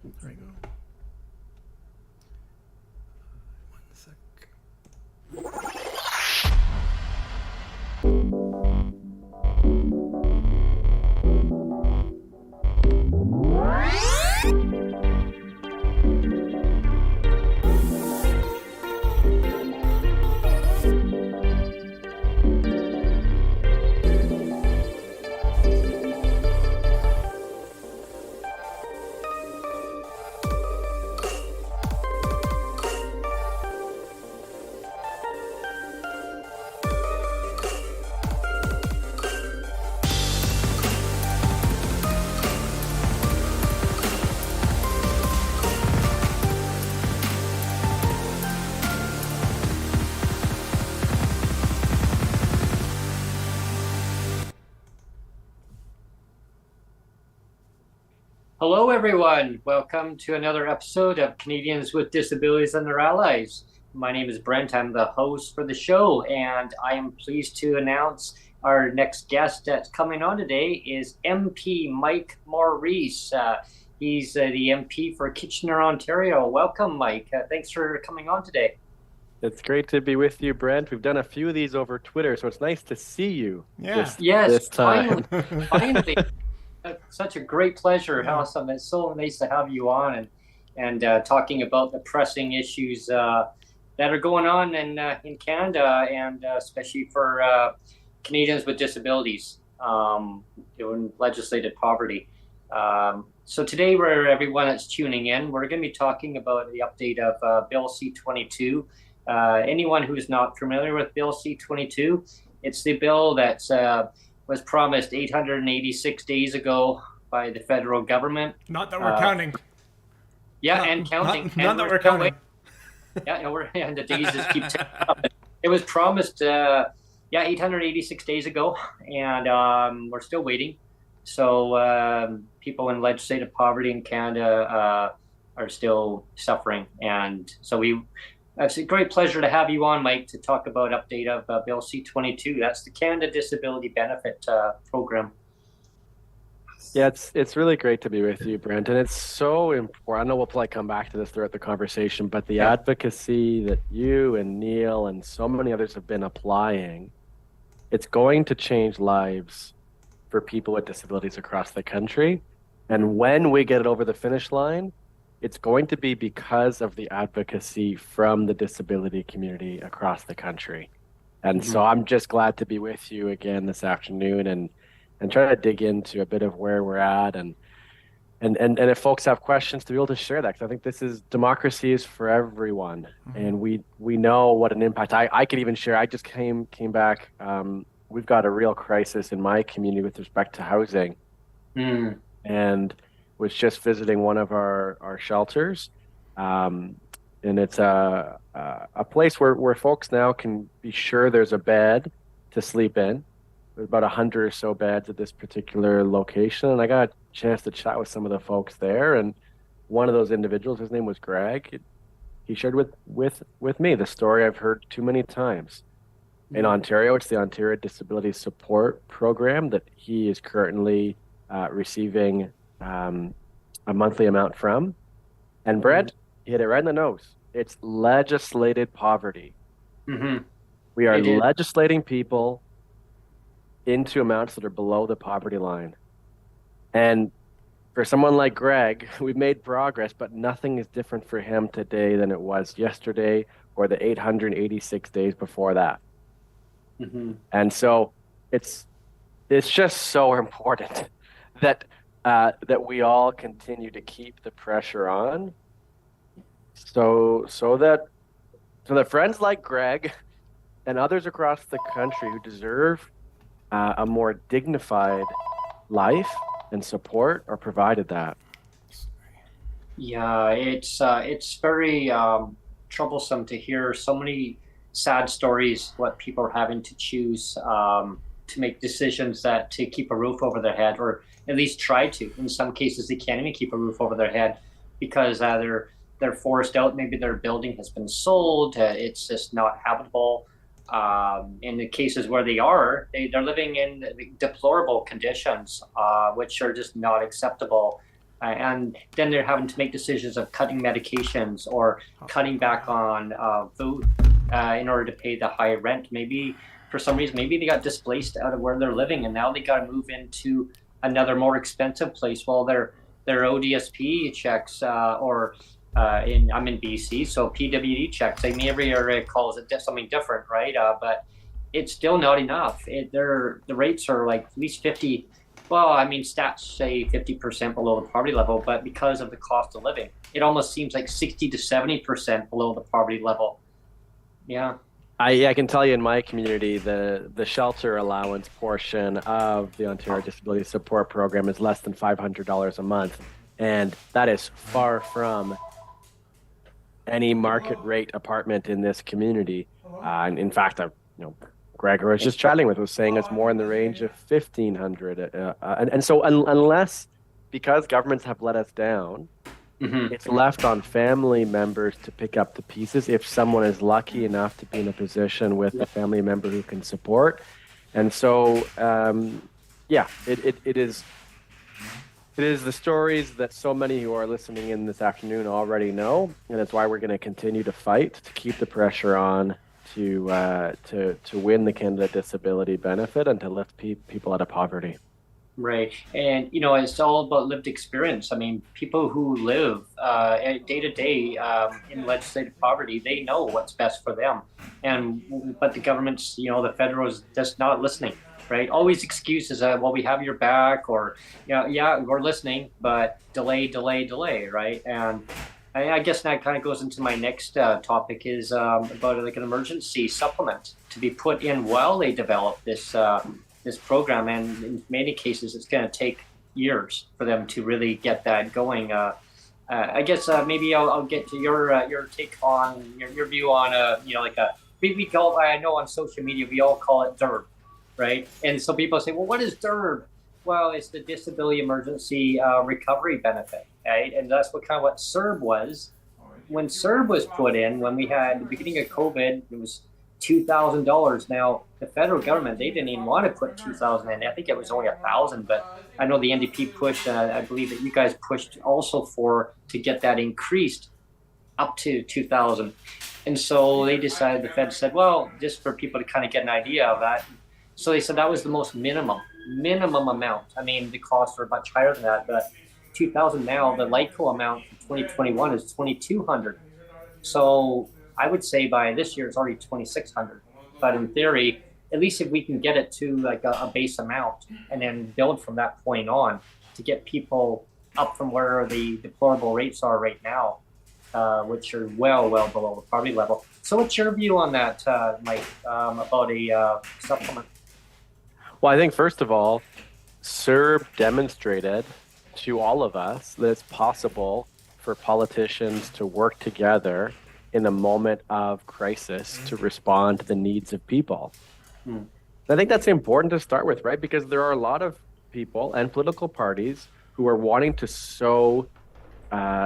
There we go. 1 sec. Hello, everyone. Welcome to another episode of Canadians with Disabilities and Their Allies. My name is Brent. I'm the host for the show, and I am pleased to announce our next guest that's coming on today is MP Mike Morrice. He's the MP for Kitchener, Ontario. Welcome, Mike. Thanks for coming on today. It's great to be with you, Brent. We've done a few of these over Twitter, so it's nice to see you this time. Finally. Such a great pleasure. Yeah. Awesome. It's so nice to have you on and talking about the pressing issues that are going on in Canada, and especially for Canadians with disabilities, doing legislated poverty. So today, for everyone that's tuning in, we're going to be talking about the update of Bill C-22. Anyone who's not familiar with Bill C-22, it's the bill that's was promised 886 days ago by the federal government. Not that we're counting. Yeah, and counting. Not that we're counting. And the days just keep ticking up. It was promised, 886 days ago, and we're still waiting. So people in legislative poverty in Canada are still suffering, and so it's a great pleasure to have you on, Mike, to talk about update of Bill C-22. That's the Canada Disability Benefit Program. Yeah, it's really great to be with you, Brent, and it's so important. I know we'll probably come back to this throughout the conversation, but the advocacy that you and Neil and so many others have been applying, it's going to change lives for people with disabilities across the country. And when we get it over the finish line, it's going to be because of the advocacy from the disability community across the country. And so I'm just glad to be with you again this afternoon and try to dig into a bit of where we're at and if folks have questions, to be able to share that, because I think this is democracy is for everyone. And we know what an impact. I could even share, I just came back. We've got a real crisis in my community with respect to housing. And was just visiting one of our shelters, and it's a place where folks now can be sure there's a bed to sleep in. There's about 100 or so beds at this particular location, and I got a chance to chat with some of the folks there. And one of those individuals, his name was Greg, he shared with me the story I've heard too many times. In Ontario, it's the Ontario Disability Support Program that he is currently receiving a monthly amount from. And Brent, you hit it right in the nose. It's legislated poverty. We are legislating people into amounts that are below the poverty line. And for someone like Greg, we've made progress, but nothing is different for him today than it was yesterday or the 886 days before that. And so it's just so important that we all continue to keep the pressure on, so that friends like Greg and others across the country who deserve a more dignified life and support are provided that. Yeah, it's very troublesome to hear so many sad stories what people are having to choose to make decisions to keep a roof over their head, or at least try to. In some cases, they can't even keep a roof over their head because they're forced out. Maybe their building has been sold. It's just not habitable. In the cases where they're living in deplorable conditions, which are just not acceptable And then they're having to make decisions of cutting medications or cutting back on food in order to pay the high rent. Maybe for some reason, maybe they got displaced out of where they're living, and now they got to move into another more expensive place. Well, their ODSP checks I'm in BC, so PWD checks. I mean, every area calls it something different, right? But it's still not enough. The rates are like at least 50. Well, I mean, stats say 50% below the poverty level, but because of the cost of living, it almost seems like 60 to 70% below the poverty level. Yeah. I can tell you in my community, the shelter allowance portion of the Ontario Disability Support Program is less than $500 a month. And that is far from any market rate apartment in this community. And in fact, Gregor was just chatting with was saying it's more in the range of 1,500. And so unless, because governments have let us down, it's left on family members to pick up the pieces if someone is lucky enough to be in a position with a family member who can support. And so, it is the stories that so many who are listening in this afternoon already know, and that's why we're going to continue to fight to keep the pressure on to win the Canada Disability Benefit and to lift people out of poverty. Right. And, it's all about lived experience. I mean, people who live day to day in legislative poverty, they know what's best for them. But the government's, the federal is just not listening, right? Always excuses, well, we have your back, or, yeah, we're listening, but delay, right? And I guess that kind of goes into my next topic is about like an emergency supplement to be put in while they develop this program, and in many cases it's going to take years for them to really get that going. I guess maybe I'll get to your take on your view on we call, I know on social media we all call it DERB, right? And so people say, well, what is DERB? Well, it's the Disability Emergency Recovery Benefit, right? And that's what CERB was. When CERB was put in, when we had the beginning of COVID, it was $2,000. Now, the federal government, they didn't even want to put $2,000 in. I think it was only $1,000, but I know the NDP pushed, I believe that you guys pushed also to get that increased up to $2,000. And so they decided, the Fed said, well, just for people to kind of get an idea of that. So they said that was the most minimum amount. I mean, the costs are much higher than that, but $2,000 now, the LICO amount for 2021 is $2,200. So I would say by this year it's already $2,600. But in theory, at least if we can get it to like a base amount and then build from that point on to get people up from where the deplorable rates are right now, which are well below the poverty level. So what's your view on that, Mike, about a supplement? Well, I think first of all, CERB demonstrated to all of us that it's possible for politicians to work together in a moment of crisis to respond to the needs of people. I think that's important to start with, right? Because there are a lot of people and political parties who are wanting to sow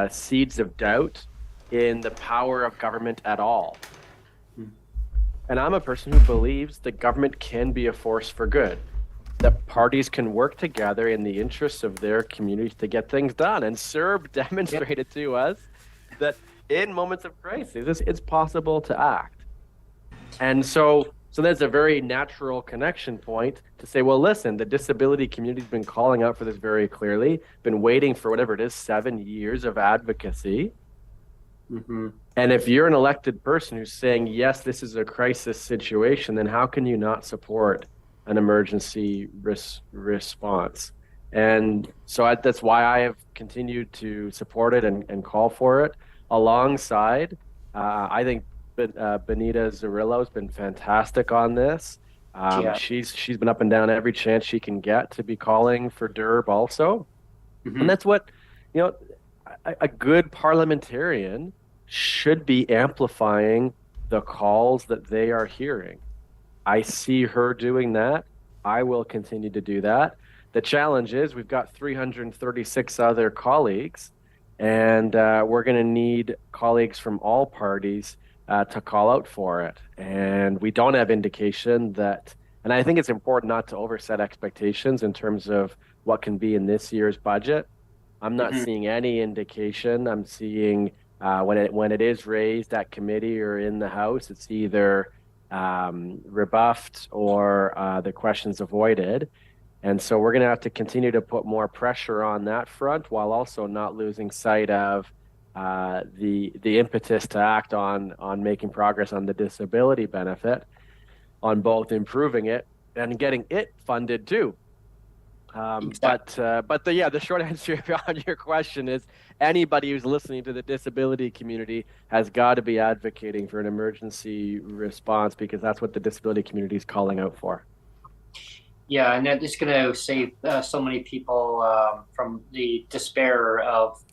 seeds of doubt in the power of government at all. And I'm a person who believes that government can be a force for good, that parties can work together in the interests of their communities to get things done. And CERB demonstrated to us that in moments of crisis, it's possible to act. And so there's a very natural connection point to say, well, listen, the disability community's been calling out for this very clearly, been waiting for whatever it is, 7 years of advocacy. And if you're an elected person who's saying, yes, this is a crisis situation, then how can you not support an emergency response? And so that's why I have continued to support it and call for it. Alongside, I think Benita Zarillo has been fantastic on this. She's been up and down every chance she can get to be calling for DERB also. And that's what, a good parliamentarian should be amplifying the calls that they are hearing. I see her doing that. I will continue to do that. The challenge is we've got 336 other colleagues, and we're going to need colleagues from all parties to call out for it. And we don't have indication that, and I think it's important not to overset expectations in terms of what can be in this year's budget. I'm not seeing any indication. I'm seeing when it is raised at committee or in the House, it's either rebuffed or the questions avoided. And so we're going to have to continue to put more pressure on that front while also not losing sight of the impetus to act on making progress on the disability benefit, on both improving it and getting it funded too. Exactly. But the short answer on your question is anybody who's listening to the disability community has got to be advocating for an emergency response, because that's what the disability community is calling out for. Yeah, and that is going to save so many people from the despair of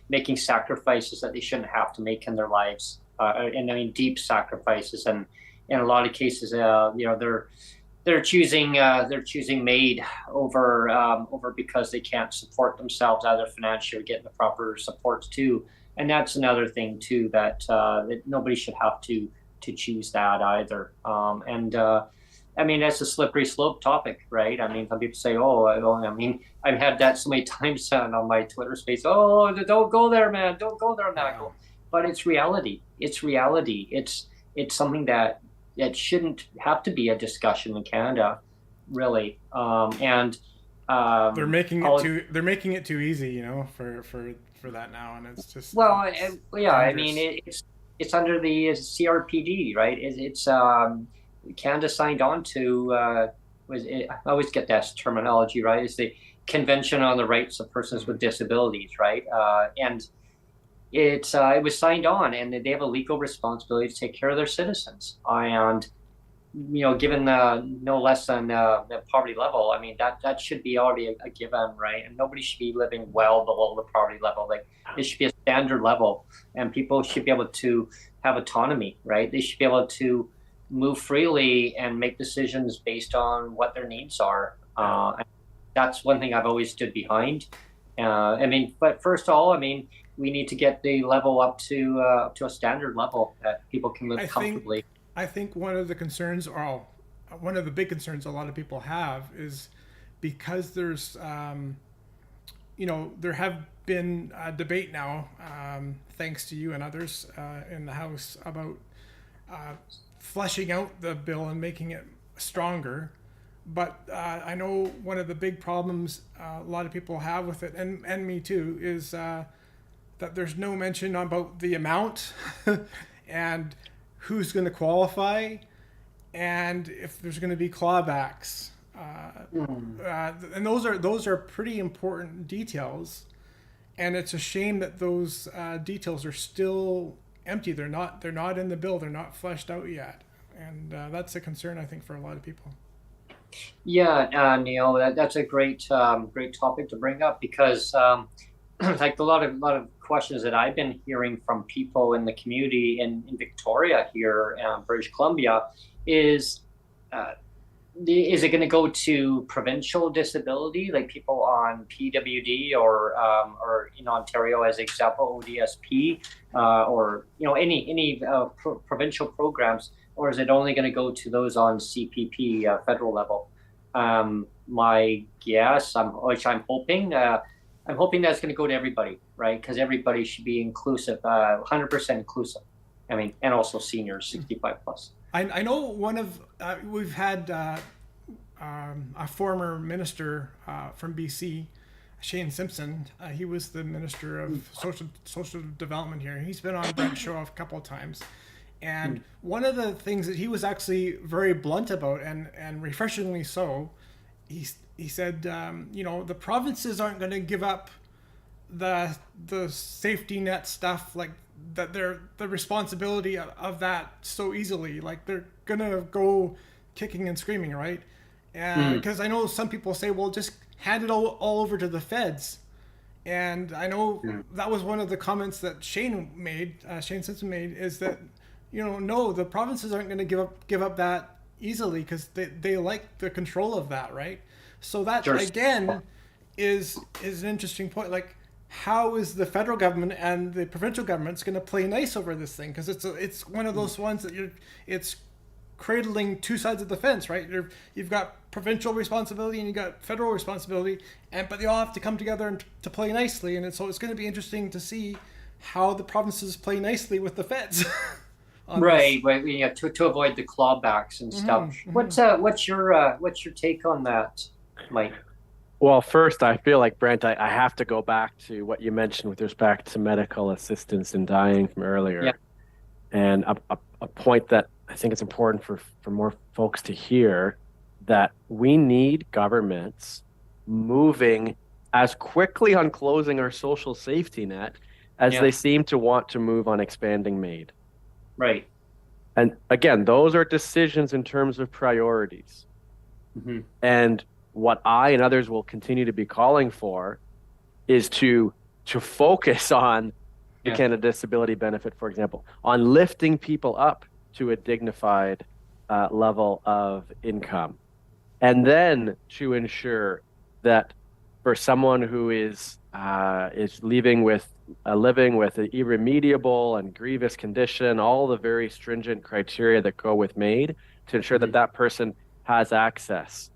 making sacrifices that they shouldn't have to make in their lives, and I mean deep sacrifices. And in a lot of cases, they're choosing MAiD over because they can't support themselves either financially or getting the proper supports too. And that's another thing too, that nobody should have to choose that either. I mean, that's a slippery slope topic, right? I mean, some people say, I mean, I've had that so many times on my Twitter space. Oh, don't go there, man. Don't go there, man. Wow. But it's reality. It's reality. It's something that shouldn't have to be a discussion in Canada, really. They're making it too easy, you know, for that now, and it's just yeah. I dangerous. mean, it's under the CRPD, right? Canada signed on to I always get that terminology right. Is the Convention on the Rights of Persons with Disabilities, right? And it was signed on, and they have a legal responsibility to take care of their citizens. And given no less than the poverty level, I mean that should be already a given, right? And nobody should be living well below the poverty level. Like, it should be a standard level, and people should be able to have autonomy, right? They should be able to move freely and make decisions based on what their needs are. That's one thing I've always stood behind. I mean, but first of all, I mean, we need to get the level up to a standard level that people can live comfortably. I think one of the concerns, or one of the big concerns a lot of people have, is because there's, there have been a debate now, thanks to you and others in the House, about fleshing out the bill and making it stronger. But I know one of the big problems a lot of people have with it, and me too, is that there's no mention about the amount and who's going to qualify, and if there's going to be clawbacks. And those are pretty important details, and it's a shame that those details are still empty. They're not in the bill. They're not fleshed out yet, and that's a concern, I think, for a lot of people. Yeah, Neil, that's a great topic to bring up, because like a lot of questions that I've been hearing from people in the community in Victoria here, British Columbia, is it going to go to provincial disability, like people on PWD or in Ontario, as example, ODSP, or any provincial programs, or is it only going to go to those on CPP federal level? My guess, which I'm hoping that's going to go to everybody, right? Because everybody should be inclusive, 100% inclusive. I mean, and also seniors, 65 plus. I know we've had a former minister from BC, Shane Simpson. He was the Minister of Social Development here. He's been on Brent's show a couple of times. And one of the things that he was actually very blunt about, and refreshingly so, he said, the provinces aren't going to give up the safety net stuff, like that, the responsibility of that so easily. Like, they're going to go kicking and screaming, right? And because I know some people say, well, just hand it all over to the feds. And I know that was one of the comments that Shane Simpson made, is that, no, the provinces aren't going to give up that easily, because they like the control of that, right? So that, again, is an interesting point. Like, how is the federal government and the provincial governments going to play nice over this thing? Because it's one of those ones that it's cradling two sides of the fence, right? You've got provincial responsibility and you've got federal responsibility, but they all have to come together and to play nicely. And so it's going to be interesting to see how the provinces play nicely with the feds. Right, but to avoid the clawbacks and stuff. What's your take on that, Mike? Well, first, I feel like, Brent, I have to go back to what you mentioned with respect to medical assistance in dying from earlier. Yeah. And a point that I think it's important for more folks to hear, that we need governments moving as quickly on closing our social safety net as they seem to want to move on expanding MAiD. Right. And again, those are decisions in terms of priorities. Mm-hmm. And what I and others will continue to be calling for is to focus on the Canada Disability Benefit, for example, on lifting people up to a dignified level of income. And then to ensure that for someone who is living with an irremediable and grievous condition, all the very stringent criteria that go with MAiD, to ensure that that person has access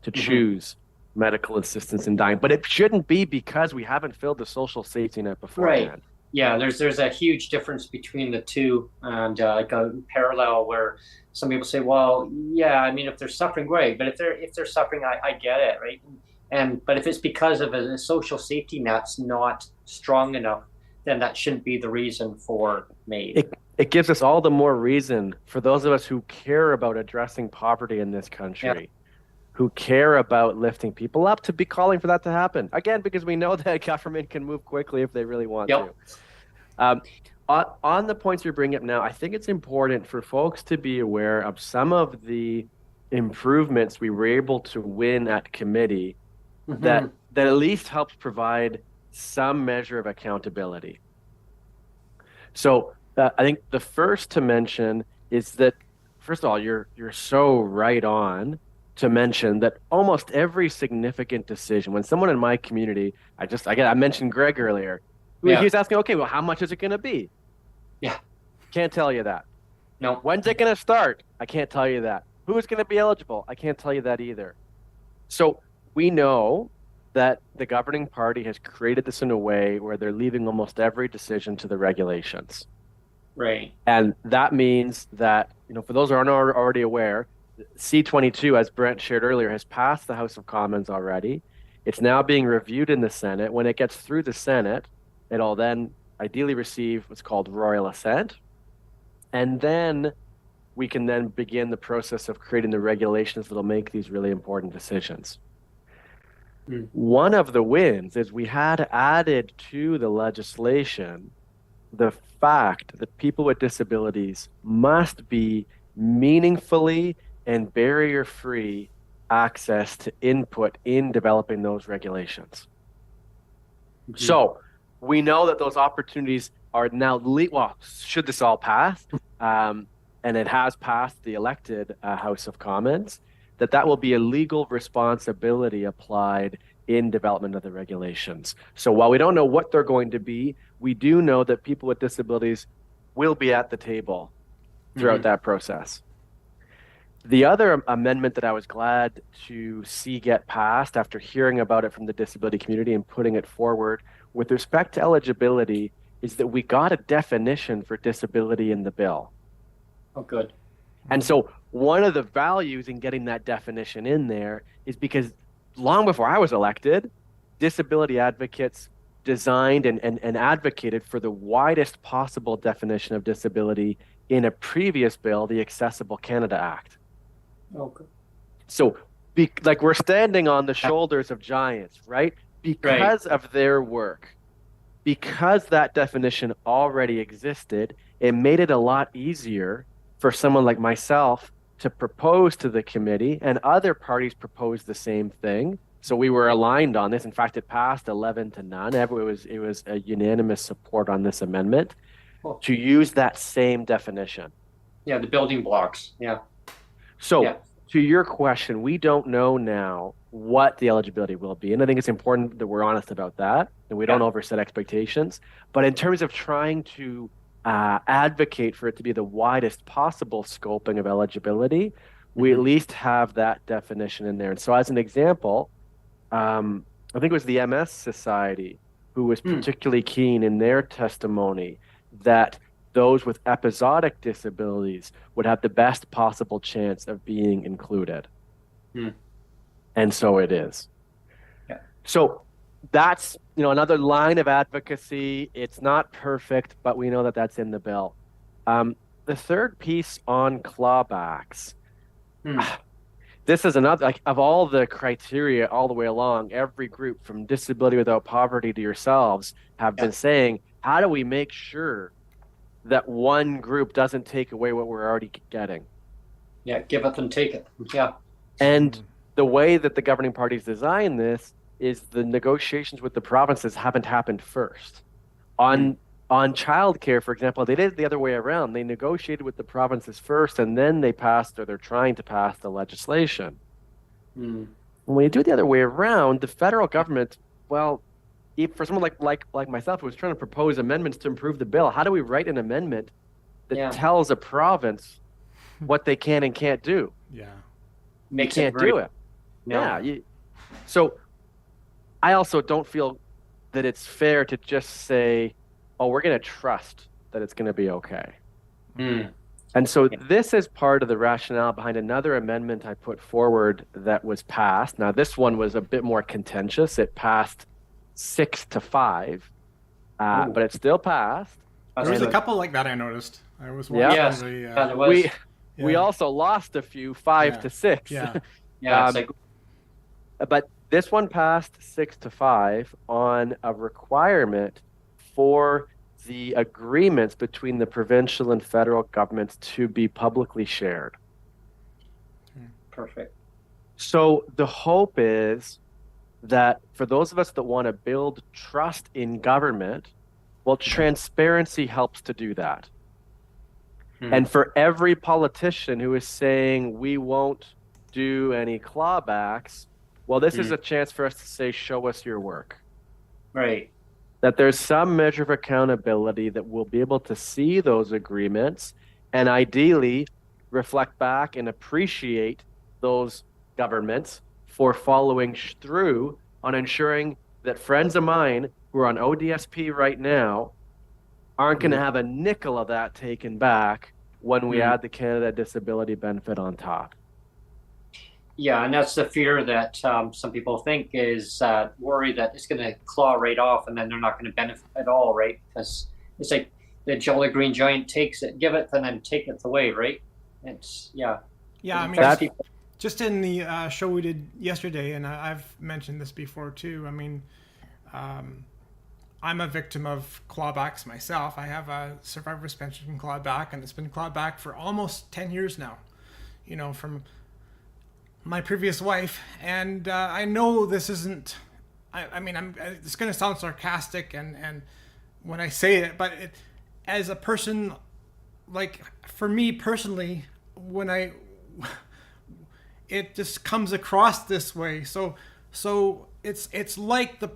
to choose medical assistance in dying. But it shouldn't be because we haven't filled the social safety net beforehand. Right. Yeah, there's a huge difference between the two, and like a parallel where some people say, well, yeah, I mean, if they're suffering, great, but if they're suffering, I get it, right? But if it's because of a social safety net's not strong enough, then that shouldn't be the reason for MAiD. It gives us all the more reason for those of us who care about addressing poverty in this country, who care about lifting people up, to be calling for that to happen. Again, because we know that government can move quickly if they really want to. On the points you're bringing up now, I think it's important for folks to be aware of some of the improvements we were able to win at committee that at least helps provide some measure of accountability. So I think the first to mention is that, first of all, you're so right on to mention that almost every significant decision, when someone in my community, I mentioned Greg earlier, he was asking, okay, well, how much is it going to be? Yeah. Can't tell you that. No. When's it going to start? I can't tell you that. Who's going to be eligible? I can't tell you that either. So we know that the governing party has created this in a way where they're leaving almost every decision to the regulations. Right. And that means that, for those who aren't already aware, C-22, as Brent shared earlier, has passed the House of Commons already. It's now being reviewed in the Senate. When it gets through the Senate, it'll then ideally receive what's called royal assent. And then we can then begin the process of creating the regulations that'll make these really important decisions. One of the wins is we had added to the legislation the fact that people with disabilities must be meaningfully and barrier-free access to input in developing those regulations. So we know that those opportunities are now, should this all pass, and it has passed the elected House of Commons, that will be a legal responsibility applied in development of the regulations. So while we don't know what they're going to be, we do know that people with disabilities will be at the table throughout that process. The other amendment that I was glad to see get passed after hearing about it from the disability community and putting it forward with respect to eligibility is that we got a definition for disability in the bill. Oh, good. And so one of the values in getting that definition in there is because long before I was elected, disability advocates designed and advocated for the widest possible definition of disability in a previous bill, the Accessible Canada Act. Okay. So we're standing on the shoulders of giants, right? Because of their work, because that definition already existed, it made it a lot easier for someone like myself to propose to the committee, and other parties proposed the same thing. So we were aligned on this. In fact, it passed 11-0. It was a unanimous support on this amendment to use that same definition. Yeah, the building blocks. Yeah. So to your question, we don't know now what the eligibility will be. And I think it's important that we're honest about that and we don't overset expectations. But in terms of trying to advocate for it to be the widest possible scoping of eligibility, we at least have that definition in there. And so, as an example, I think it was the MS Society who was particularly keen in their testimony that those with episodic disabilities would have the best possible chance of being included. And so it is. Yeah. So that's, another line of advocacy. It's not perfect, but we know that that's in the bill. The third piece on clawbacks. This is another, like, of all the criteria all the way along, every group from Disability Without Poverty to yourselves have been saying, how do we make sure that one group doesn't take away what we're already getting? Yeah, give it and take it. Yeah. And the way that the governing parties design this is the negotiations with the provinces haven't happened first. On childcare, for example, they did it the other way around. They negotiated with the provinces first, and then they passed, or they're trying to pass, the legislation. When you do it the other way around, the federal government, well, for someone like myself who was trying to propose amendments to improve the bill, how do we write an amendment that tells a province what they can and can't do? Yeah. You can't do it. No. Yeah. So I also don't feel that it's fair to just say, oh, we're going to trust that it's going to be okay. And so this is part of the rationale behind another amendment I put forward that was passed. Now, this one was a bit more contentious. It passed 6-5, but it still passed. There was a couple like that I noticed. I was watching there was. We also lost a few 5-6. Yeah. Yeah. But this one passed 6-5 on a requirement for the agreements between the provincial and federal governments to be publicly shared. Perfect. So the hope is that for those of us that want to build trust in government, well, transparency helps to do that. And for every politician who is saying we won't do any clawbacks, well, this is a chance for us to say, show us your work. Right. That there's some measure of accountability, that we'll be able to see those agreements and ideally reflect back and appreciate those governments for following through on ensuring that friends of mine who are on ODSP right now aren't going to have a nickel of that taken back when we add the Canada Disability Benefit on top. Yeah, and that's the fear that some people think is worry that it's going to claw right off and then they're not going to benefit at all, right? Because it's like the Jolly Green Giant takes it, give it, and then take it away, right? It's, Yeah, I mean, people. Just in the show we did yesterday, and I've mentioned this before too, I mean, I'm a victim of clawbacks myself. I have a survivor's pension clawback, and it's been clawed back for almost 10 years now, from my previous wife. And I know this isn't, I mean, it's going to sound sarcastic and when I say it, but as a person, like for me personally, it just comes across this way. So it's like the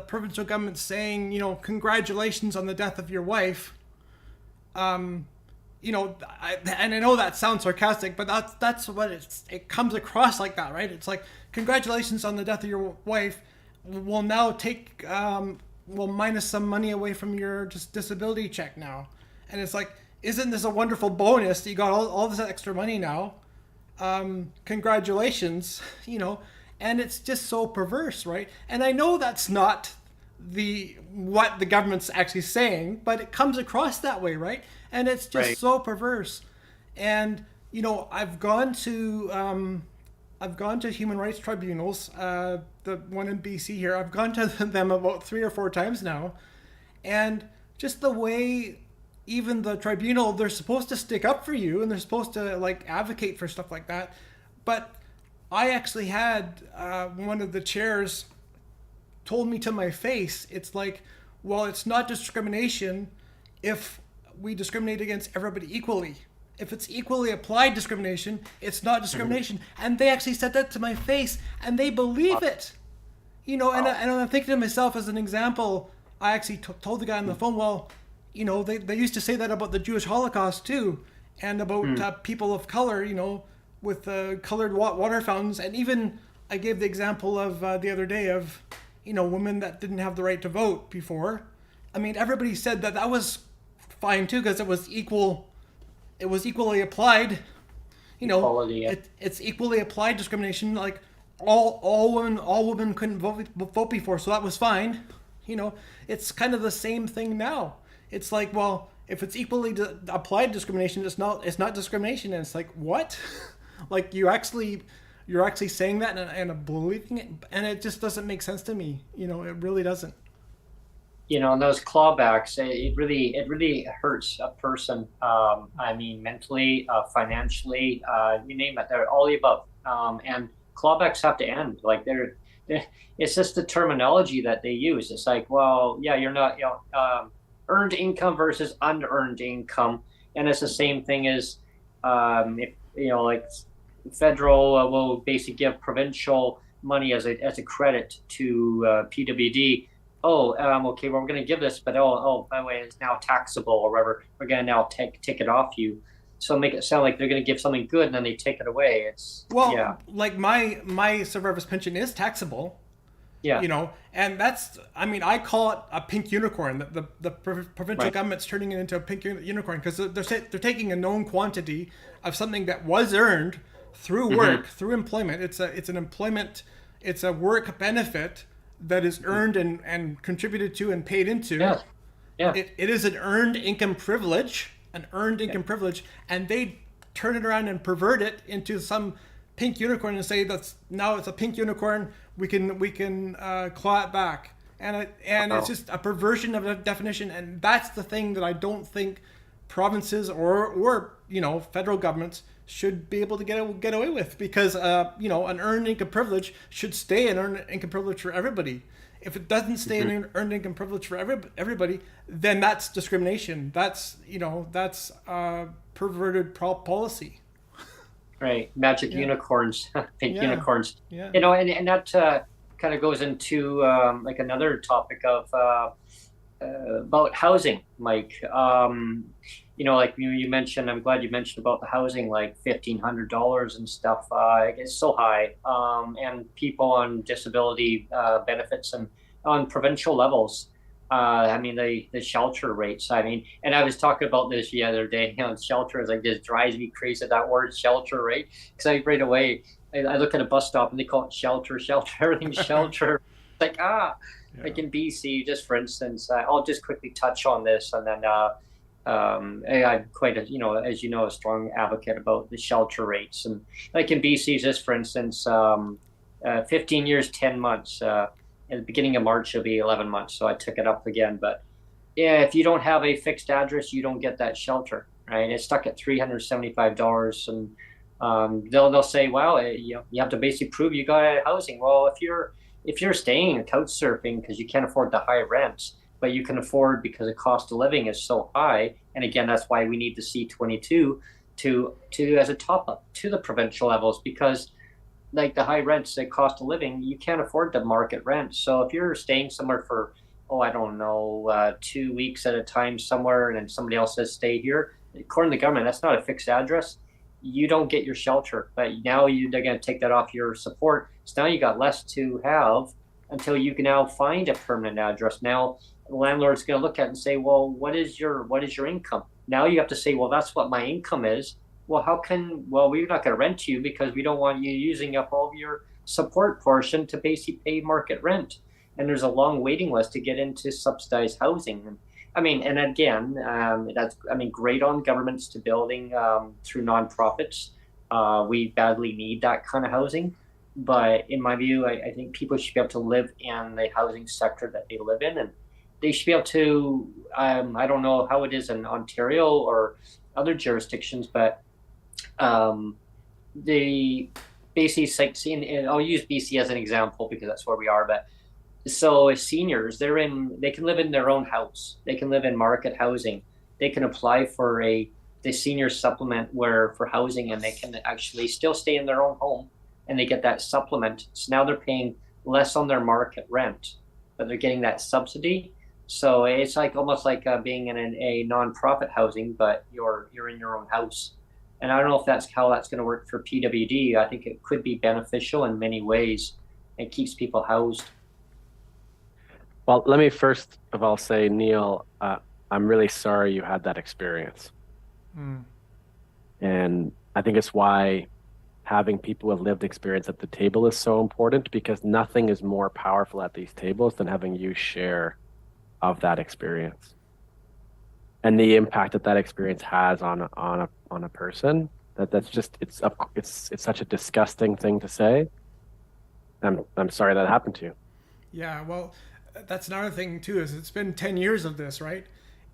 provincial government saying, congratulations on the death of your wife. And I know that sounds sarcastic, but that's what it comes across like that, right? It's like, congratulations on the death of your wife. We'll now take, we'll minus some money away from your just disability check now. And it's like, isn't this a wonderful bonus that you got all this extra money now? Congratulations, and it's just so perverse, right? And I know that's not what the government's actually saying, but it comes across that way, right? And it's just so perverse. And I've gone to human rights tribunals, the one in BC here. I've gone to them about 3 or 4 times now, and just the way even the tribunal, they're supposed to stick up for you and they're supposed to advocate for stuff like that, but I actually had one of the chairs told me to my face, it's like, well, it's not discrimination if we discriminate against everybody equally. If it's equally applied discrimination, it's not discrimination. And they actually said that to my face, and they believe it. And I'm thinking to myself, as an example, I actually told the guy on the phone, well, you know, they used to say that about the Jewish Holocaust too, and about people of color, you know, with colored water fountains. And even I gave the example of the other day of, you know, women that didn't have the right to vote before. I mean, everybody said that that was fine too because it was equal. It was equally applied. You know, Equality, yeah. it's equally applied discrimination. Like all women couldn't vote before, so that was fine. You know, it's kind of the same thing now. It's like, well, if it's equally applied discrimination, it's not discrimination. And it's like, what? Like you're actually saying that and believing it, and it just doesn't make sense to me. You know, it really doesn't. You know, and those clawbacks, it really hurts a person. I mean, mentally, financially, you name it, they're all the above. And clawbacks have to end. Like it's just the terminology that they use. It's like, well, yeah, you're not, you know, earned income versus unearned income, and it's the same thing as, if you know, like federal will basically give provincial money as a credit to PWD. Oh, okay, well, we're going to give this, but by the way, it's now taxable or whatever. We're going to now take it off you. So make it sound like they're going to give something good and then they take it away. It's, well, yeah. Like my survivor's pension is taxable. Yeah. You know, and that's, I mean, I call it a pink unicorn. The provincial Right. government's turning it into a pink unicorn because they're taking a known quantity of something that was earned through work, through employment. It's a work benefit that is earned and contributed to and paid into. Yeah. Yeah. It is an earned income privilege, privilege, and they turn it around and pervert it into some pink unicorn and say now it's a pink unicorn. We can claw it back, and it's just a perversion of the definition, and that's the thing that I don't think provinces or you know, federal governments should be able to get away with, because you know, an earned income privilege should stay an earned income privilege for everybody. If it doesn't stay an earned income privilege for everybody, then that's discrimination. That's, you know, that's perverted policy. Right. Magic unicorns, pink unicorns. Yeah. You know, and that kind of goes into like another topic of about housing, Mike. You know, like you mentioned, I'm glad you mentioned about the housing, like $1,500 and stuff. It's so high. And people on disability benefits and on provincial levels, I mean, the shelter rates. I mean, and I was talking about this the other day. You know, shelter is like, this drives me crazy, that word shelter, right? Because I right away, I look at a bus stop and they call it shelter, everything's shelter. Like, like in BC, just for instance, I'll just quickly touch on this, and then I'm quite a, you know, as you know, a strong advocate about the shelter rates. And like in BC, just for instance, 15 years, 10 months. At the beginning of March, it'll be 11 months. So I took it up again. But yeah, if you don't have a fixed address, you don't get that shelter, right? It's stuck at $375, and they'll say, well, you have to basically prove you got housing. Well, if you're staying and couch surfing because you can't afford the high rents, but you can afford because the cost of living is so high, and again, that's why we need the C22 to as a top up to the provincial levels, because like the high rents, the cost of living, you can't afford the market rent. So if you're staying somewhere for, I don't know, 2 weeks at a time somewhere, and then somebody else says stay here, according to the government, that's not a fixed address. You don't get your shelter, but now they're going to take that off your support. So now you got less to have until you can now find a permanent address. Now the landlord's going to look at it and say, well, what is your income? Now you have to say, well, that's what my income is. Well, we're not going to rent to you because we don't want you using up all of your support portion to basically pay market rent. And there's a long waiting list to get into subsidized housing. And I mean, and again, that's, I mean, great on governments to building through nonprofits. We badly need that kind of housing. But in my view, I think people should be able to live in the housing sector that they live in. And they should be able to, I don't know how it is in Ontario or other jurisdictions, but the basically, I'll use BC as an example because that's where we are. But so as seniors, they can live in their own house. They can live in market housing. They can apply for the senior supplement for housing, and they can actually still stay in their own home, and they get that supplement. So now they're paying less on their market rent, but they're getting that subsidy. So it's like almost like being in a nonprofit housing, but you're in your own house. And I don't know if that's how that's going to work for PWD. I think it could be beneficial in many ways. It keeps people housed. Well, let me first of all say, Neil, I'm really sorry you had that experience. Mm. And I think it's why having people with lived experience at the table is so important, because nothing is more powerful at these tables than having you share of that experience and the impact that that experience has on a person. That's just it's such a disgusting thing to say. I'm sorry that happened to you. Yeah, well, that's another thing too. Is it's been 10 years of this, right?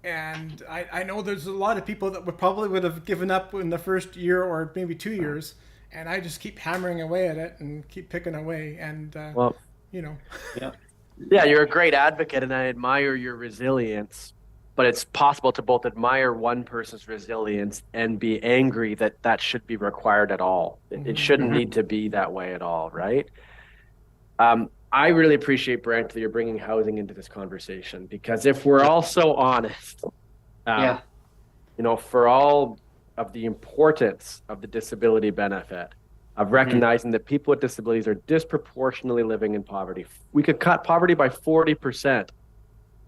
And I know there's a lot of people that would have given up in the first year or maybe 2 years, and I just keep hammering away at it and keep picking away, and Well, you know, Yeah. yeah, you're a great advocate, and I admire your resilience. But it's possible to both admire one person's resilience and be angry that that should be required at all. It shouldn't Hmm. need to be that way at all, right? I really appreciate, Brent, that you're bringing housing into this conversation, because if we're all so honest, um, Yeah. for all of the importance of the disability benefit, of Hmm. recognizing that people with disabilities are disproportionately living in poverty, we could cut poverty by 40%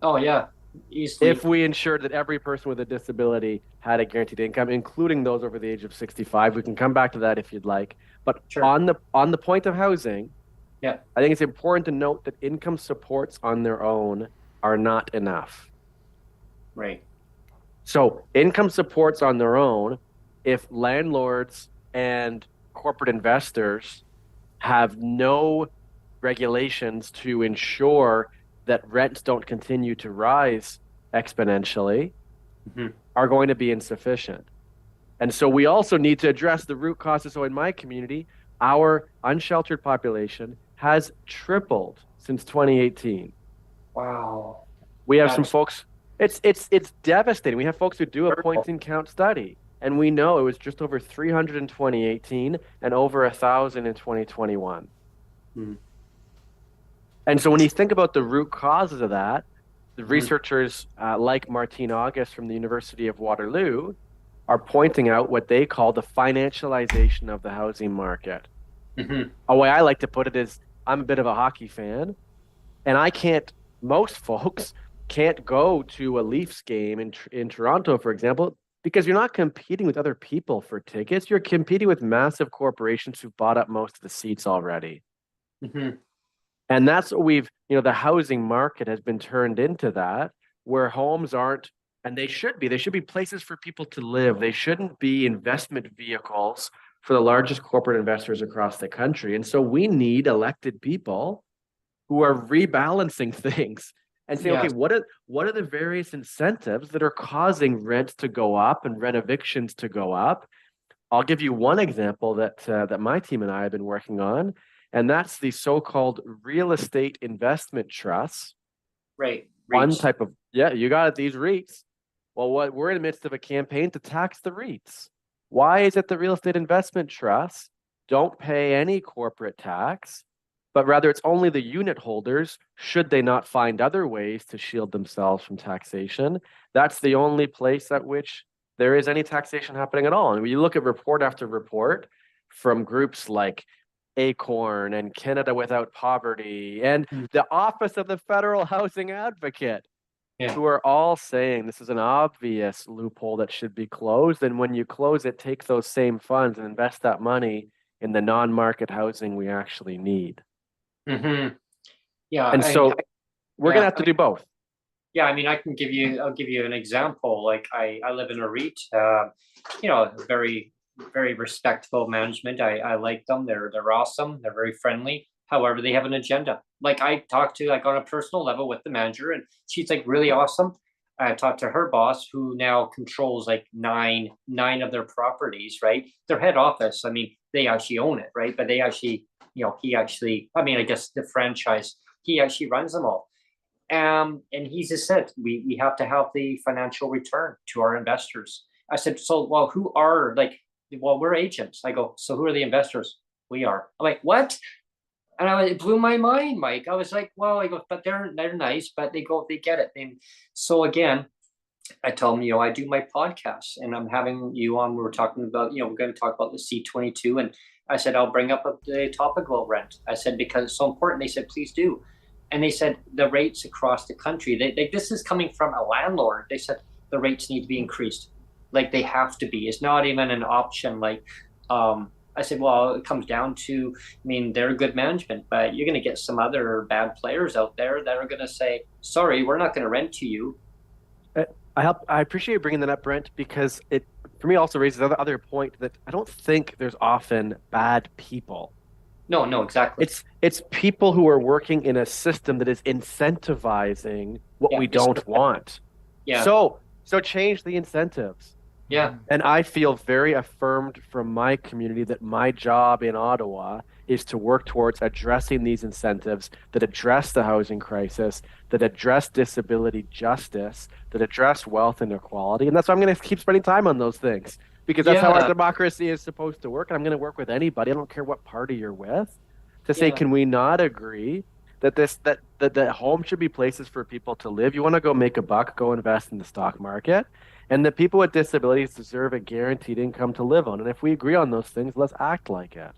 Oh yeah, if easily. we ensured that every person with a disability had a guaranteed income, including those over the age of 65. We can come back to that if you'd like. But Sure. on the point of housing, Yeah. I think it's important to note that income supports on their own are not enough. Right. So income supports on their own, if landlords and corporate investors have no regulations to ensure that rents don't continue to rise exponentially, Hmm. are going to be insufficient. And so we also need to address the root causes. So in my community, our unsheltered population has tripled since 2018. Wow. We have some That's folks, it's devastating. We have folks who do a points terrible. and count study, and we know it was just over 300 in 2018 and over 1,000 in 2021. Mm-hmm. And so when you think about the root causes of that, the Mm-hmm. researchers like Martine August from the University of Waterloo are pointing out what they call the financialization of the housing market. Mm-hmm. A way I like to put it is, I'm a bit of a hockey fan, and most folks can't go to a Leafs game in Toronto, for example, because you're not competing with other people for tickets. You're competing with massive corporations who've bought up most of the seats already. Mm-hmm. And that's what the housing market has been turned into that, where homes aren't, and they should be places for people to live. They shouldn't be investment vehicles for the largest corporate investors across the country. And so we need elected people who are rebalancing things and saying, okay, Yes. what are the various incentives that are causing rents to go up and rent evictions to go up? I'll give you one example that my team and I have been working on, and that's the so-called real estate investment trusts. Right. One Reach. type of, yeah, you got it, these REITs. Well, what we're in the midst of a campaign to tax the REITs. Why is it the real estate investment trusts don't pay any corporate tax, but rather it's only the unit holders, should they not find other ways to shield themselves from taxation? That's the only place at which there is any taxation happening at all. And when you look at report after report from groups like Acorn and Canada Without Poverty and Mm. the Office of the Federal Housing Advocate, Yeah. who are all saying this is an obvious loophole that should be closed. And when you close it, take those same funds and invest that money in the non-market housing we actually need. Mm-hmm. Yeah. And so we're going to Yeah. have to do both. Yeah. I mean, I'll give you an example. Like I live in a REIT, very, very respectful management. I like them. They're awesome. They're very friendly. However, they have an agenda. Like I talked to like on a personal level with the manager, and she's like really awesome. I talked to her boss, who now controls like nine of their properties, right? Their head office. I mean, they actually own it, right? But they actually, he actually, I mean, I guess the franchise, he actually runs them all. And he just said, we have to have the financial return to our investors. I said, so, well, who are like, well, we're agents. I go, so who are the investors? We are. I'm like, what? And it blew my mind, Mike. I was like, well, I go, but they're nice, but they get it. And so again, I told them, I do my podcast and I'm having you on. We were talking about, we're going to talk about the C-22. And I said, I'll bring up the topic about rent. I said, because it's so important. They said, please do. And they said, the rates across the country, this is coming from a landlord. They said, the rates need to be increased. Like they have to be. It's not even an option. Like, I said, well, it comes down to, they're good management, but you're going to get some other bad players out there that are going to say, sorry, we're not going to rent to you. I appreciate you bringing that up, Brent, because it, for me, also raises the other point that I don't think there's often bad people. No, exactly. It's people who are working in a system that is incentivizing what we don't want. Yeah. So change the incentives. Yeah. And I feel very affirmed from my community that my job in Ottawa is to work towards addressing these incentives that address the housing crisis, that address disability justice, that address wealth inequality. And that's why I'm going to keep spending time on those things, because that's how our democracy is supposed to work. And I'm going to work with anybody. I don't care what party you're with, to say, can we not agree that that home should be places for people to live? You want to go make a buck, go invest in the stock market. And that people with disabilities deserve a guaranteed income to live on. And if we agree on those things, let's act like it.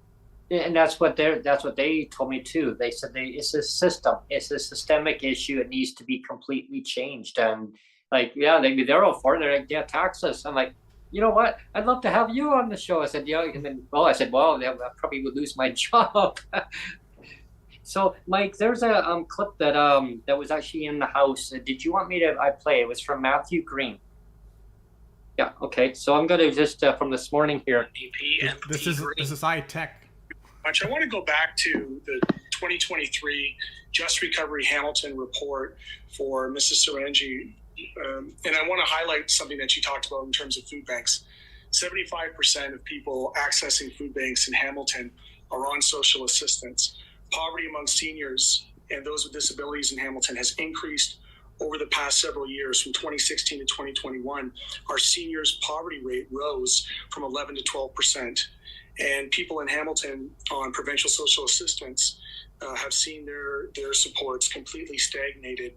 And that's what they told me too. They said it's a system. It's a systemic issue. It needs to be completely changed. And like, they're all for it. They're like, tax us. I'm like, you know what? I'd love to have you on the show. I said, and then, I I probably would lose my job. So, Mike, there's a clip that was actually in the House. Did you want me to play? It was from Matthew Green. Yeah. Okay. So I'm going to just from this morning here. This is high tech. I want to go back to the 2023 Just Recovery Hamilton report for Mrs. Sarangi, and I want to highlight something that you talked about in terms of food banks. 75% of people accessing food banks in Hamilton are on social assistance. Poverty among seniors and those with disabilities in Hamilton has increased over the past several years. From 2016 to 2021, our seniors' poverty rate rose from 11 to 12%. And people in Hamilton on provincial social assistance have seen their supports completely stagnated,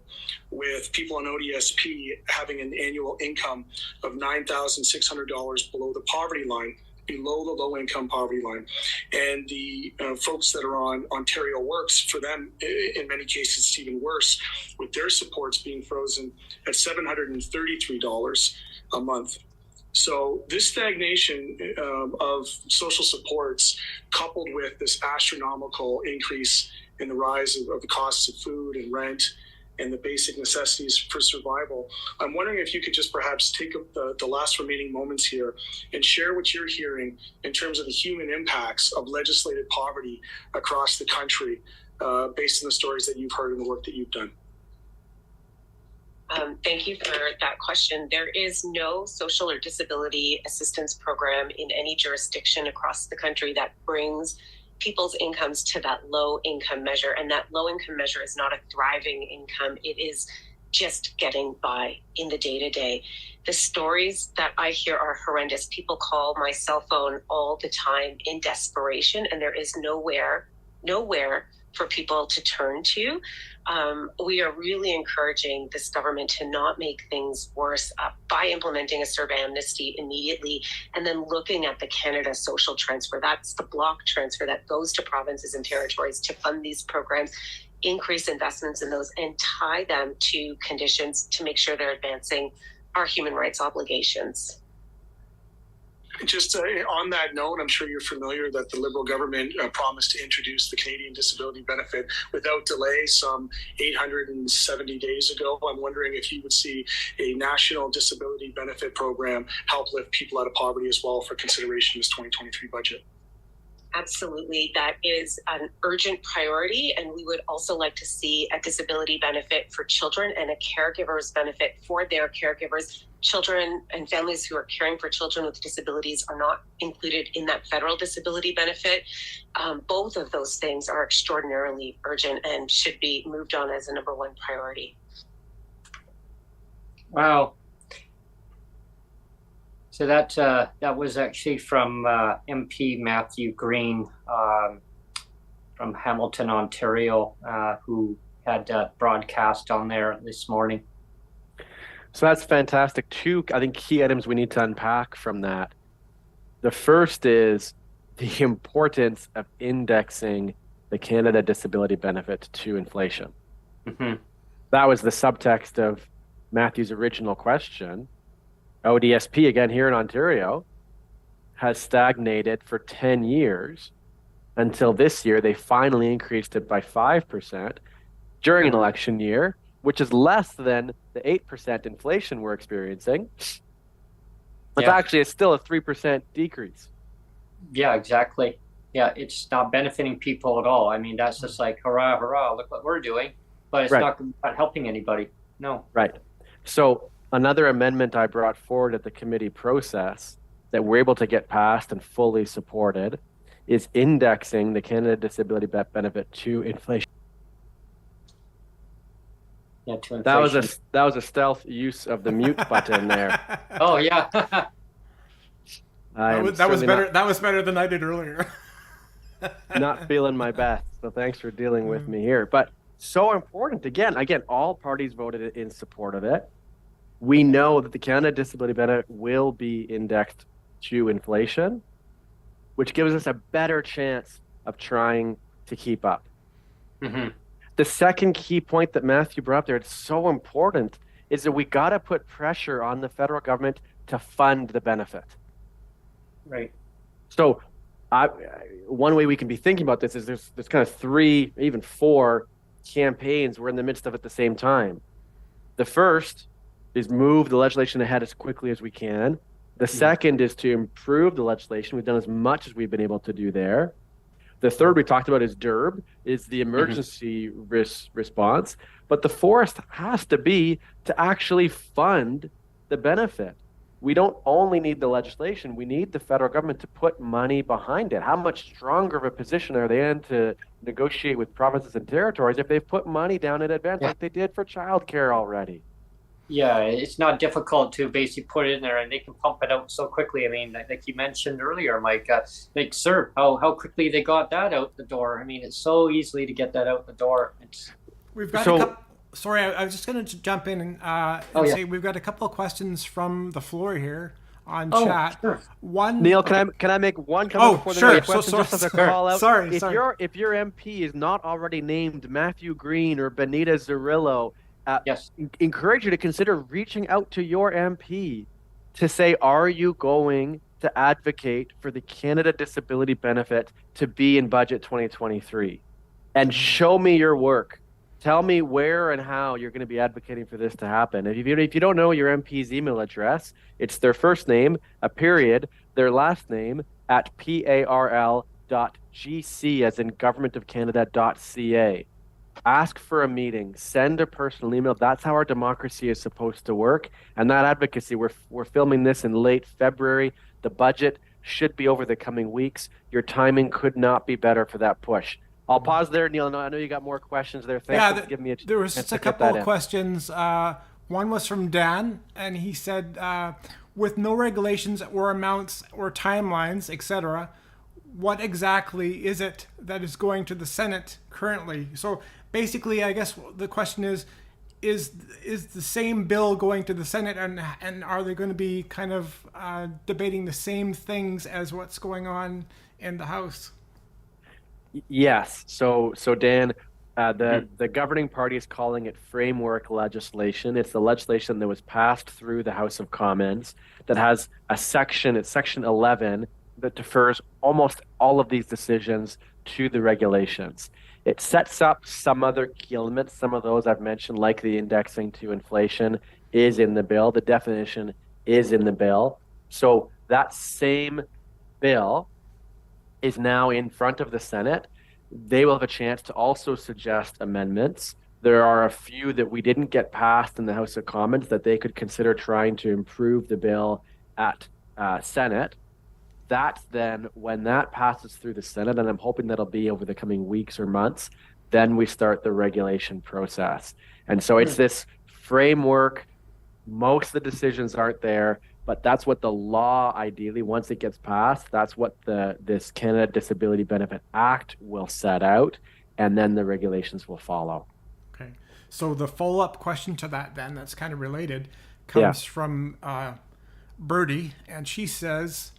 with people on ODSP having an annual income of $9,600 below the poverty line, below the low-income poverty line. And the folks that are on Ontario Works, for them, in many cases, it's even worse, with their supports being frozen at $733 a month. So this stagnation of social supports, coupled with this astronomical increase in the rise of the costs of food and rent and the basic necessities for survival, I'm wondering if you could just perhaps take the last remaining moments here and share what you're hearing in terms of the human impacts of legislated poverty across the country, based on the stories that you've heard and the work that you've done. Thank you for that question. There is no social or disability assistance program in any jurisdiction across the country that brings people's incomes to that low income measure. And that low income measure is not a thriving income. It is just getting by in the day to day. The stories that I hear are horrendous. People call my cell phone all the time in desperation, and there is nowhere for people to turn to. We are really encouraging this government to not make things worse by implementing a CERB amnesty immediately, and then looking at the Canada Social Transfer. That's the block transfer that goes to provinces and territories to fund these programs, increase investments in those, and tie them to conditions to make sure they're advancing our human rights obligations. Just on that note, I'm sure you're familiar that the Liberal government promised to introduce the Canadian Disability Benefit without delay some 870 days ago. I'm wondering if you would see a national disability benefit program help lift people out of poverty as well for consideration in this 2023 budget. Absolutely. That is an urgent priority. And we would also like to see a disability benefit for children and a caregiver's benefit for their caregivers. Children and families who are caring for children with disabilities are not included in that federal disability benefit. Both of those things are extraordinarily urgent and should be moved on as a number one priority. Wow. So that was actually from MP Matthew Green. from Hamilton, Ontario, who had broadcast on there this morning. So that's fantastic. Two, I think, key items we need to unpack from that. The first is the importance of indexing the Canada Disability Benefit to inflation. Mm-hmm. That was the subtext of Matthew's original question. ODSP, again, here in Ontario, has stagnated for 10 years until this year. They finally increased it by 5% during an election year, which is less than the 8% inflation we're experiencing. But actually, it's still a 3% decrease. Yeah, exactly. Yeah, it's not benefiting people at all. I mean, that's just like, hurrah, hurrah, look what we're doing. But it's not helping anybody. No. Right. So another amendment I brought forward at the committee process that we're able to get passed and fully supported is indexing the Canada Disability Benefit to inflation. Yeah, to inflation. That was a stealth use of the mute button there. Oh yeah. That was better. That was better than I did earlier. Not feeling my best. So thanks for dealing with me here. But so important. Again, all parties voted in support of it. We know that the Canada Disability Benefit will be indexed to inflation, which gives us a better chance of trying to keep up. Mm-hmm. The second key point that Matthew brought up there, it's so important, is that we got to put pressure on the federal government to fund the benefit. Right. So one way we can be thinking about this is there's kind of 3, even 4 campaigns we're in the midst of at the same time. The first is move the legislation ahead as quickly as we can. The second is to improve the legislation. We've done as much as we've been able to do there. The third we talked about is DERB, is the emergency response. But the fourth has to be to actually fund the benefit. We don't only need the legislation, we need the federal government to put money behind it. How much stronger of a position are they in to negotiate with provinces and territories if they've put money down in advance like they did for childcare already? Yeah, it's not difficult to basically put it in there, and they can pump it out so quickly. I mean, like you mentioned earlier, Mike, like, sir, how quickly they got that out the door. I mean, it's so easily to get that out the door. We've got a couple. Sorry, I was just going to jump in and say we've got a couple of questions from the floor here on chat. Sure. One, Neil, can I make one comment before the next question? Just as a call out. Sorry. If your MP is not already named Matthew Green or Benita Zerillo, encourage you to consider reaching out to your MP to say, are you going to advocate for the Canada Disability Benefit to be in budget 2023? And show me your work. Tell me where and how you're going to be advocating for this to happen. If you don't know your MP's email address, it's their first name, a period, their last name, at parl.gc, as in governmentofcanada.ca. Ask for a meeting, send a personal email. That's how our democracy is supposed to work. And that advocacy, we're filming this in late February. The budget should be over the coming weeks. Your timing could not be better for that push. I'll pause there, Neil. I know you got more questions there. Thanks for giving me a chance. There was just a couple of questions. One was from Dan, and he said, with no regulations or amounts or timelines, etc., what exactly is it that is going to the Senate currently? So basically, I guess the question is the same bill going to the Senate, and are they going to be kind of debating the same things as what's going on in the House? Yes. So Dan, the governing party is calling it framework legislation. It's the legislation that was passed through the House of Commons that has a section, it's section 11, that defers almost all of these decisions to the regulations. It sets up some other key elements. Some of those I've mentioned, like the indexing to inflation, is in the bill. The definition is in the bill. So that same bill is now in front of the Senate. They will have a chance to also suggest amendments. There are a few that we didn't get passed in the House of Commons that they could consider trying to improve the bill at Senate. That's then, when that passes through the Senate, and I'm hoping that'll be over the coming weeks or months, then we start the regulation process. And so it's this framework. Most of the decisions aren't there. but that's what the law, ideally, once it gets passed, that's what this Canada Disability Benefit Act will set out, and then the regulations will follow. Okay. So the follow-up question to that then, that's kind of related, comes from Birdie, and she says,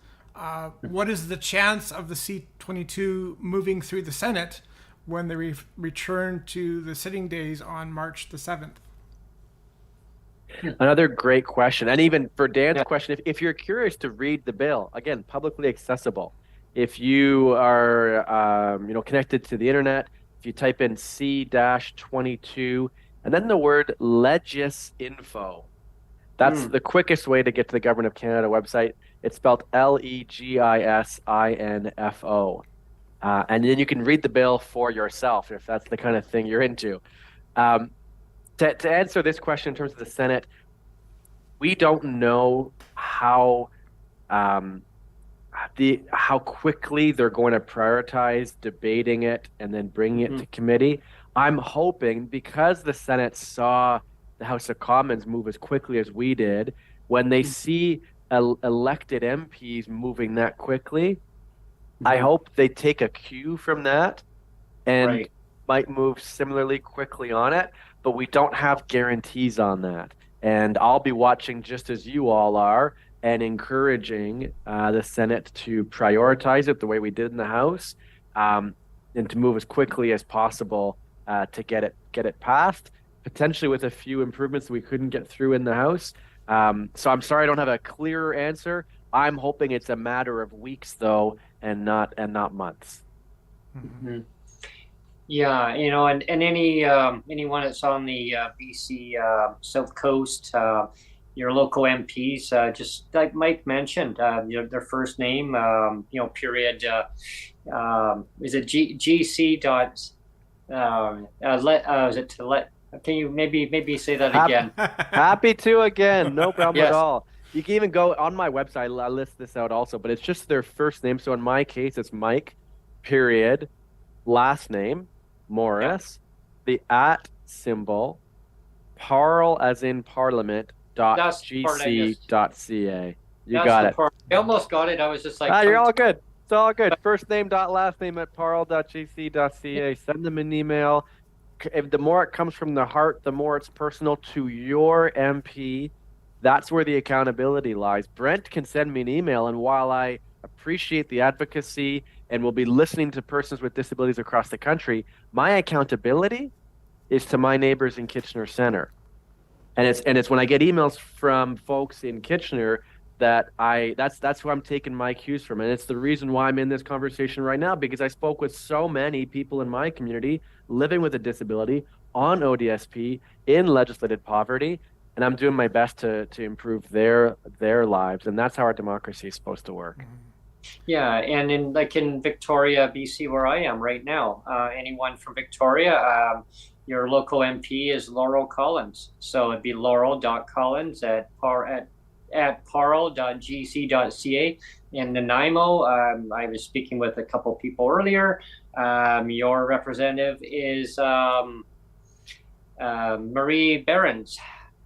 what is the chance of the C-22 moving through the Senate when they return to the sitting days on March the 7th? Another great question. And even for Dan's question, if you're curious to read the bill, again, publicly accessible. If you are connected to the internet, if you type in C-22 and then the word legisinfo, that's the quickest way to get to the Government of Canada website. It's spelled Legisinfo. And then you can read the bill for yourself if that's the kind of thing you're into. To answer this question in terms of the Senate, we don't know how quickly they're going to prioritize debating it and then bringing it to committee. I'm hoping, because the Senate saw the House of Commons move as quickly as we did, when they see elected MPs moving that quickly, I hope they take a cue from that and might move similarly quickly on it, but we don't have guarantees on that. And I'll be watching just as you all are and encouraging the Senate to prioritize it the way we did in the House, and to move as quickly as possible to get it passed, potentially with a few improvements that we couldn't get through in the House. So I'm sorry I don't have a clearer answer. I'm hoping it's a matter of weeks, though, and not months. Mm-hmm. Yeah, and anyone that's on the BC South Coast, your local MPs, just like Mike mentioned, their first name, period, is it GC dot, is it to let, can you maybe say that again? Happy to again, no problem at all. You can even go on my website, I list this out also, but it's just their first name. So in my case, it's Mike, period, last name, Morrice, the @ symbol, parl as in parliament, .gc.ca. You got it. I almost got it. I was just like, you're all good. It's all good. First name dot last name at parl.gc.ca. Send them an email. If the more it comes from the heart, the more it's personal to your MP. That's where the accountability lies. Brent can send me an email, and while I appreciate the advocacy and will be listening to persons with disabilities across the country, my accountability is to my neighbors in Kitchener Center. And it's when I get emails from folks in Kitchener that's who I'm taking my cues from. And it's the reason why I'm in this conversation right now, because I spoke with so many people in my community living with a disability on ODSP in legislated poverty, and I'm doing my best to improve their lives. And that's how our democracy is supposed to work. Yeah, and in Victoria, BC, where I am right now, anyone from Victoria, your local MP is Laurel Collins. So it'd be laurel.collins at parl.gc.ca. In Nanaimo, I was speaking with a couple people earlier. Your representative is Marie Behrens,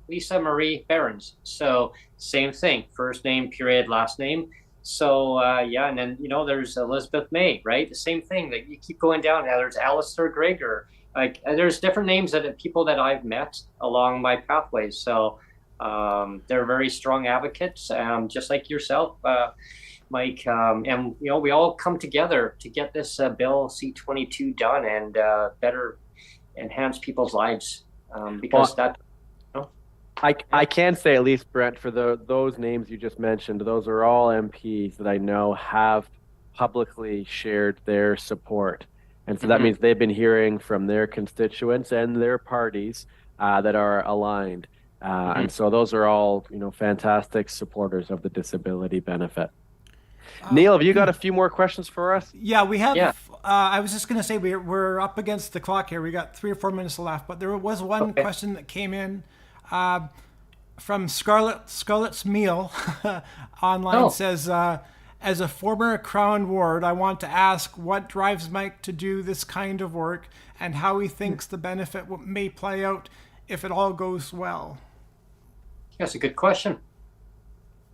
Lisa Marie Behrens. So same thing, first name, period, last name. So and then there's Elizabeth May, right? The same thing. That you keep going down. Now there's Alistair Gregor. Like there's different names that people that I've met along my pathways. So they're very strong advocates, just like yourself, Mike. And we all come together to get this bill C-22 done and better enhance people's lives, because I can say, at least, Brent, for those names you just mentioned, those are all MPs that I know have publicly shared their support. And so that means they've been hearing from their constituents and their parties that are aligned. And so those are all, fantastic supporters of the disability benefit. Neil, have you got a few more questions for us? Yeah, we have. Yeah. I was just going to say we're up against the clock here. We got 3 or 4 minutes left, but there was one question that came in from Scarlett's Meal online. Says, as a former Crown ward, I want to ask what drives Mike to do this kind of work and how he thinks the benefit may play out if it all goes well. That's a good question.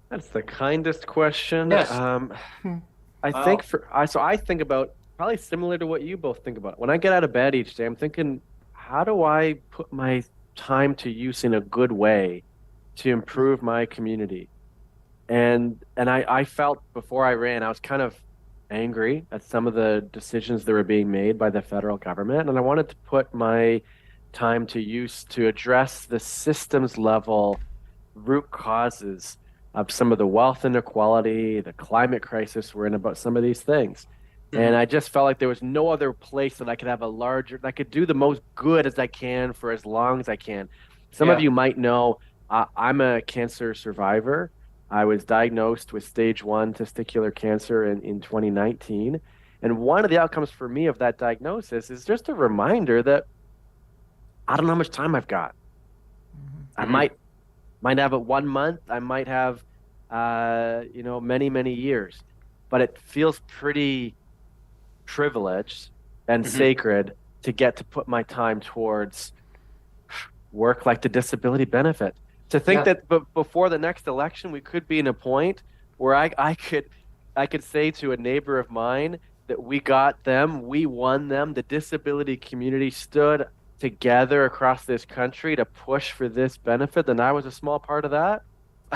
That's the kindest question. Yes. I Wow. think I think about probably similar to what you both think about. When I get out of bed each day, I'm thinking, how do I put my time to use in a good way to improve my community? And I felt before I ran, I was kind of angry at some of the decisions that were being made by the federal government, and I wanted to put my time to use to address the systems level root causes of some of the wealth inequality, the climate crisis we're in, about some of these things. And I just felt like there was no other place that I could have that I could do the most good as I can for as long as I can. Some of Yeah. you might know I'm a cancer survivor. I was diagnosed with stage 1 testicular cancer in 2019. And one of the outcomes for me of that diagnosis is just a reminder that I don't know how much time I've got. I might have it 1 month. I might have, many, many years. But it feels pretty privileged and sacred to get to put my time towards work like the disability benefit. To think that before the next election, we could be in a point where I could say to a neighbor of mine that we got them, we won them, the disability community stood together across this country to push for this benefit, then I was a small part of that.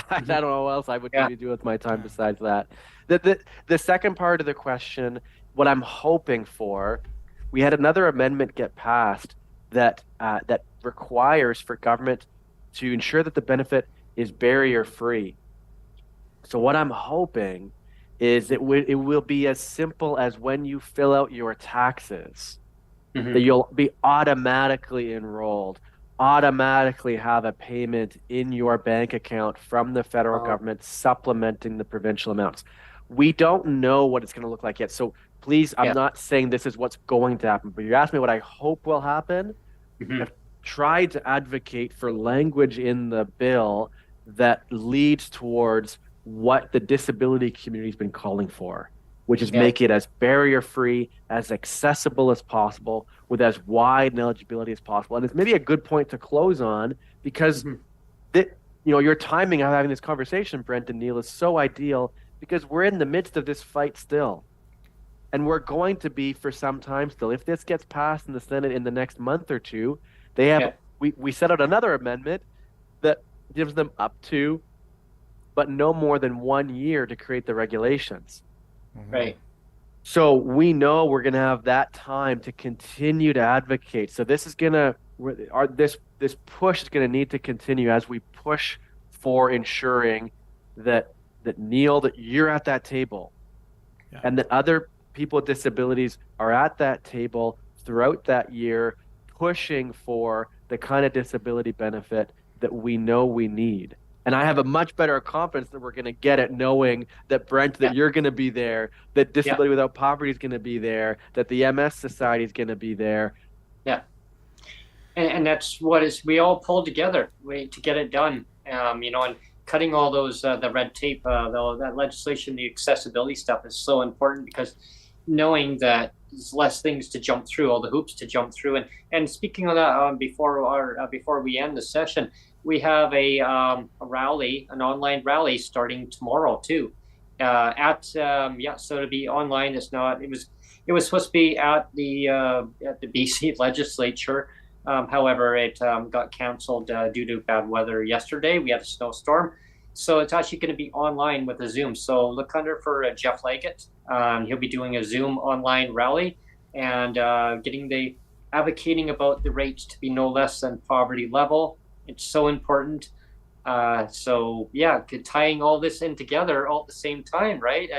I don't know what else I would maybe do with my time besides that. The second part of the question, what I'm hoping for, we had another amendment get passed that requires for government to ensure that the benefit is barrier free. So what I'm hoping is it will be as simple as when you fill out your taxes, that you'll be automatically enrolled, automatically have a payment in your bank account from the federal government supplementing the provincial amounts. We don't know what it's going to look like yet. So please, I'm not saying this is what's going to happen, but you asked me what I hope will happen. I've tried to advocate for language in the bill that leads towards what the disability community has been calling for, which is make it as barrier-free, as accessible as possible, with as wide an eligibility as possible. And it's maybe a good point to close on, because your timing of having this conversation, Brent and Neil, is so ideal, because we're in the midst of this fight still. And we're going to be for some time still. If this gets passed in the Senate in the next month or two, they have we set out another amendment that gives them up to, but no more than 1 year to create the regulations. Right. So we know we're going to have that time to continue to advocate. So this is going to, this push is going to need to continue as we push for ensuring that Neil, that you're at that table, and that other people with disabilities are at that table throughout that year, pushing for the kind of disability benefit that we know we need. And I have a much better confidence that we're going to get it, knowing that, Brent, that you're going to be there, that Disability Without Poverty is going to be there, that the MS Society is going to be there. Yeah. And that's we all pulled together to get it done, and cutting all those, the red tape, that legislation, the accessibility stuff is so important, because knowing that there's less things to jump through, all the hoops to jump through. And speaking of that, before we end the session, we have a rally, an online rally starting tomorrow too. So to be online, it's not. It was supposed to be at the BC legislature. However, it got canceled due to bad weather yesterday. We had a snowstorm, so it's actually going to be online with a Zoom. So look under for Jeff Leggett. He'll be doing a Zoom online rally and advocating about the rates to be no less than poverty level. It's so important. Tying all this in together all at the same time, right?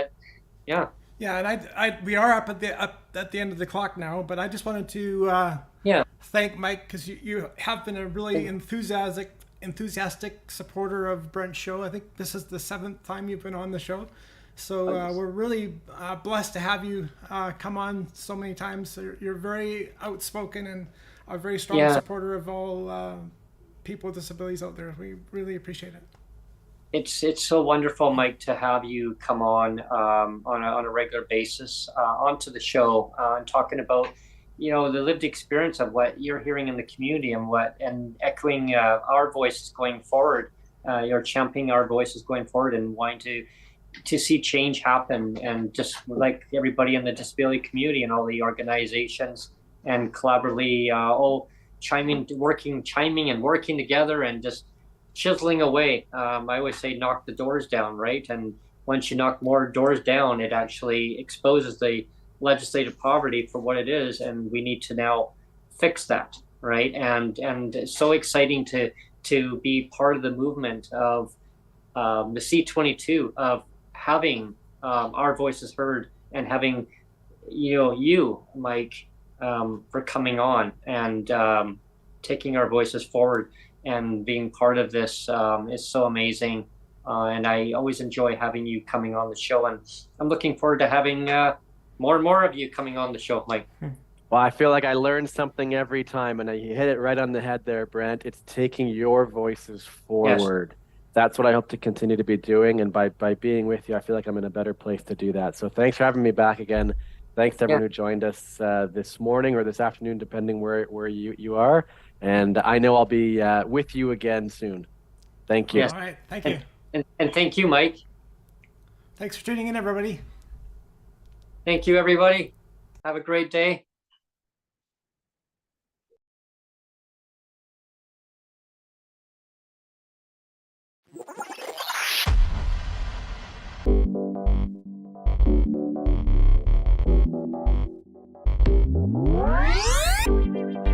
Yeah, and we are up at the end of the clock now, but I just wanted to thank Mike, because you have been a really enthusiastic supporter of Brent's show. I think this is the 7th time you've been on the show. So we're really blessed to have you come on so many times. You're very outspoken and a very strong supporter of all people with disabilities out there. We really appreciate it. It's so wonderful, Mike, to have you come on a regular basis onto the show and talking about the lived experience of what you're hearing in the community and echoing our voices going forward. you're championing our voices going forward and wanting to see change happen, and just like everybody in the disability community and all the organizations and collaboratively all chiming and working together and just chiseling away. I always say knock the doors down, right? And once you knock more doors down, it actually exposes the legislative poverty for what it is, and we need to now fix that, right? And it's so exciting to be part of the movement of the C22, of having our voices heard, and having you, Mike, for coming on and taking our voices forward and being part of this is so amazing. And I always enjoy having you coming on the show, and I'm looking forward to having more and more of you coming on the show, Mike. Well, I feel like I learn something every time, and you hit it right on the head there, Brent. It's taking your voices forward. Yes. That's what I hope to continue to be doing, and by being with you, I feel like I'm in a better place to do that. So thanks for having me back again. Thanks to everyone who joined us this morning or this afternoon, depending where you are. And I know I'll be with you again soon. Thank you. Yes. All right. Thank you. And thank you, Mike. Thanks for tuning in, everybody. Thank you, everybody. Have a great day. What?